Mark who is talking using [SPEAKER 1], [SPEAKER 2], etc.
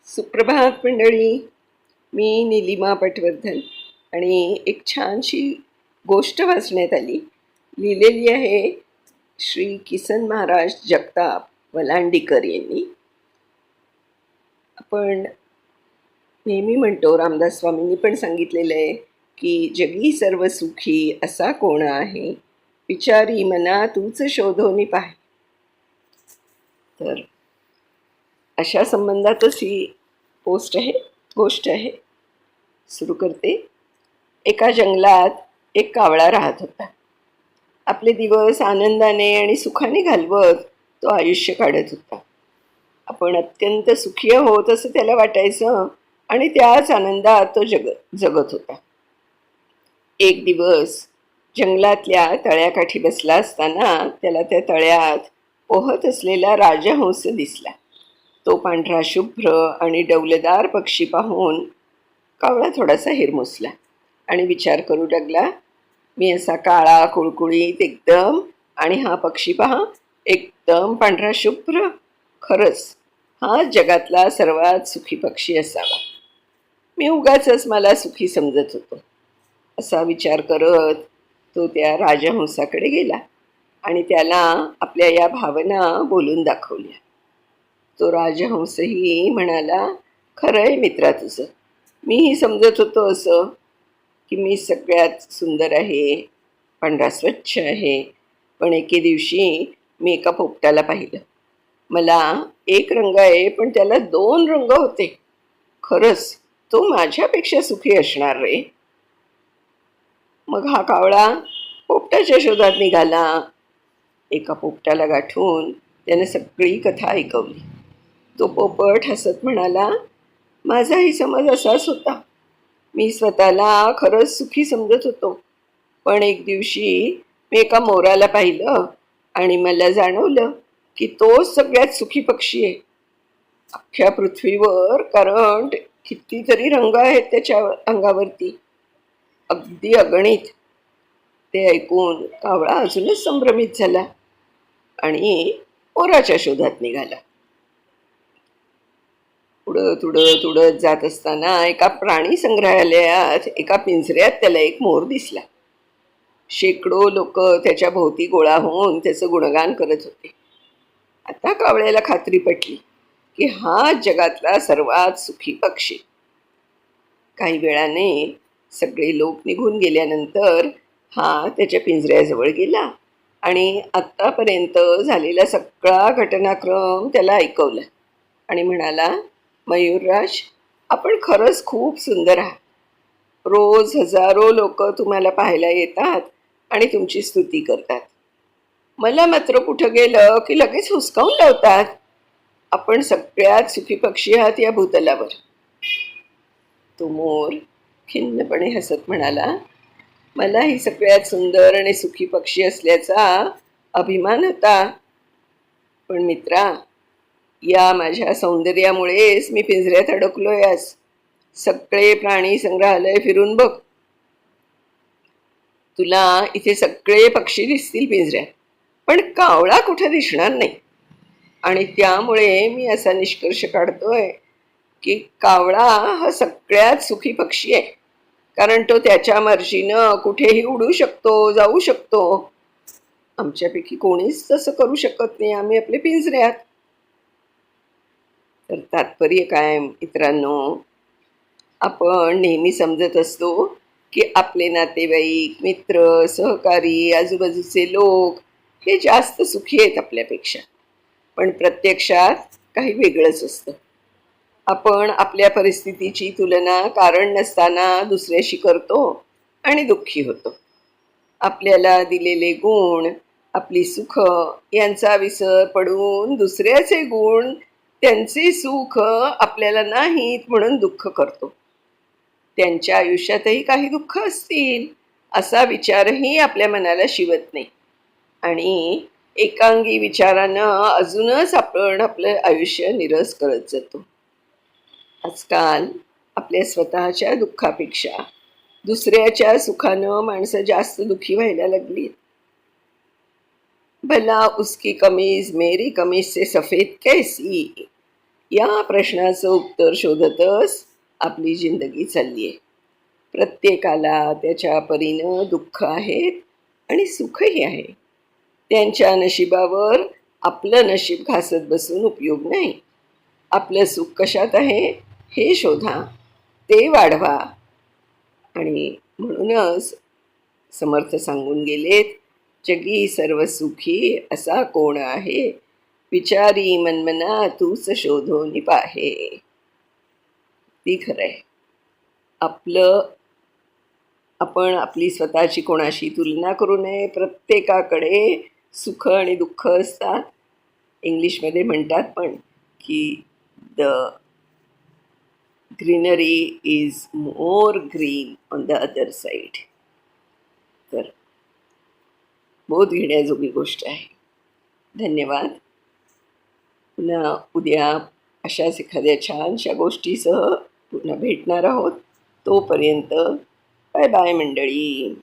[SPEAKER 1] सुप्रभात मंडळी. मी निलिमा पटवर्धन आणि एक छानशी गोष्ट वाचण्यात आली. लिहिलेली आहे श्री किसन महाराज जगताप वलांडीकर यांनी. आपण नेहमी म्हणतो, रामदास स्वामींनी पण सांगितलेलं आहे की जगी सर्व सुखी असा कोण आहे, विचारी मना तूच शोधोनी पाहे. तर अशा संबंधातच ही गोष्ट आहे. सुरू करते. एका जंगलात एक कावळा राहत होता. आपले दिवस आनंदाने आणि सुखाने घालवत तो आयुष्य काढत होता. आपण अत्यंत सुखी आहोत असं त्याला वाटायचं आणि त्याच आनंदात तो जगत होता. एक दिवस जंगलातल्या तळ्याकाठी बसला असताना त्याला त्या तळ्यात पोहत असलेला राजहंस दिसला. तो पांढरा शुभ्र आणि डौलदार पक्षी पाहून कावळा थोडासा हिरमुसला आणि विचार करू लागला, मी असा काळा कुळकुळीत एकदम, आणि हा पक्षी पहा एकदम पांढरा शुभ्र. खरंच हा जगातला सर्वात सुखी पक्षी असावा. मी उगाचच मला सुखी समजत होतो. असा विचार करत तो त्या राजहंसाकडे गेला आणि त्याला आपल्या या भावना बोलून दाखवल्या. तो राजहंसही म्हणाला, खरं आहे मित्रा तुझं. मीही समजत होतो असं की मी सगळ्यात सुंदर आहे, पांढरा स्वच्छ आहे. पण एके दिवशी मी एका पोपटाला पाहिलं. मला एक रंग आहे पण त्याला 2 रंग होते. खरंच तो माझ्यापेक्षा सुखी असणार रे. मग हा कावळा पोपटाच्या शोधात निघाला. एका पोपटाला गाठून त्याने सगळी कथा ऐकवली. तो पोपट हसत म्हणाला, माझाही समज असाच होता. मी स्वतःला खरंच सुखी समजत होतो. पण एक दिवशी मी एका मोराला पाहिलं आणि मला जाणवलं की तोच सगळ्यात सुखी पक्षी आहे अख्ख्या पृथ्वीवर. कारण कितीतरी रंग आहेत त्याच्या अंगावरती, अगदी अगणित. ते ऐकून कावळा अजूनच संभ्रमित झाला आणि मोराच्या शोधात निघाला. उडत जात असताना एका प्राणी संग्रहालयात एका पिंजऱ्यात त्याला एक मोर दिसला. शेकडो लोक त्याच्या भोवती गोळा होऊन त्याचं गुणगान करत होते. आता कावळ्याला खात्री पटली की हा जगातला सर्वात सुखी पक्षी. काही वेळाने सगळे लोक निघून गेल्यानंतर हा त्याच्या पिंजऱ्याजवळ गेला आणि आत्तापर्यंत झालेला सगळा घटनाक्रम त्याला ऐकवला आणि म्हणाला, मयूरराज, आपण खरंच खूप सुंदर आहात. रोज हजारो लोक तुम्हाला पाहायला येतात आणि तुमची स्तुती करतात. मला मात्र कुठं गेलं की लगेच हुसकावून लावतात. आपण सगळ्यात सुखी पक्षी आहात या भूतलावर. तो मोर खिन्नपणे हसत म्हणाला, मलाही सगळ्यात सुंदर आणि सुखी पक्षी असल्याचा अभिमान होता. पण मित्रा, या माझ्या सौंदर्यामुळेच मी पिंजऱ्यात अडकलोय. आज सगळे प्राणी संग्रहालय फिरून बघ. तुला इथे सगळे पक्षी दिसतील पिंजऱ्यात, पण कावळा कुठे दिसणार नाही. आणि त्यामुळे मी असा निष्कर्ष काढतोय की कावळा हा सगळ्यात सुखी पक्षी आहे. कारण तो त्याच्या मर्जीनं कुठेही उडू शकतो, जाऊ शकतो. आमच्यापैकी कोणीच तसं करू शकत नाही. आम्ही आपले पिंजऱ्यात. तर तात्पर्य काय मित्रांनो, आपण नेहमी समजत असतो की आपले नातेवाईक, मित्र, सहकारी, आजूबाजूचे लोक हे जास्त सुखी आहेत आपल्यापेक्षा. पण प्रत्यक्षात काही वेगळंच असतं. आपण आपल्या परिस्थितीची तुलना कारण नसताना दुसऱ्याशी करतो आणि दुःखी होतो. आपल्याला दिलेले गुण, आपली सुख यांचा विसर पडून दुसऱ्याचे गुण, त्यांचे सुख आपल्याला नाहीत म्हणून दुःख करतो. त्यांच्या आयुष्यातही काही दुःख असतील असा विचारही आपल्या मनाला शिवत नाही आणि एकांगी विचारानं अजूनच आपण आपलं आयुष्य निरस करत जातो. आजकाल आपल्या स्वतःच्या दुःखापेक्षा दुसऱ्याच्या सुखानं माणसं जास्त दुःखी व्हायला लागली. भला उसकी कमीज मेरी कमीज से सफेद कैसी, या प्रश्नाचं उत्तर शोधतच आपली जिंदगी चालली आहे. प्रत्येकाला त्याच्या परीनं दुःख आहेत आणि सुखही आहे. त्यांच्या नशिबावर आपलं नशीब घासत बसून उपयोग नाही. आपलं सुख कशात आहे हे शोधा, ते वाढवा. आणि म्हणूनच समर्थ सांगून गेलेत, जगी सर्व सुखी असा कोण आहे, विचारी मनमना तूच शोधून पाहे. ती खरं आहे. आपण आपली स्वतःची कोणाशी तुलना करू नये. प्रत्येकाकडे सुख आणि दुःख असतात. इंग्लिशमध्ये म्हणतात पण की the greenery is more green on the other side. तर बोध घेण्याजोगी गोष्ट आहे. धन्यवाद. पुन्हा उद्या अशाच एखाद्या छानशा गोष्टीसह पुन्हा भेटणार आहोत. तोपर्यंत बाय बाय मंडळी.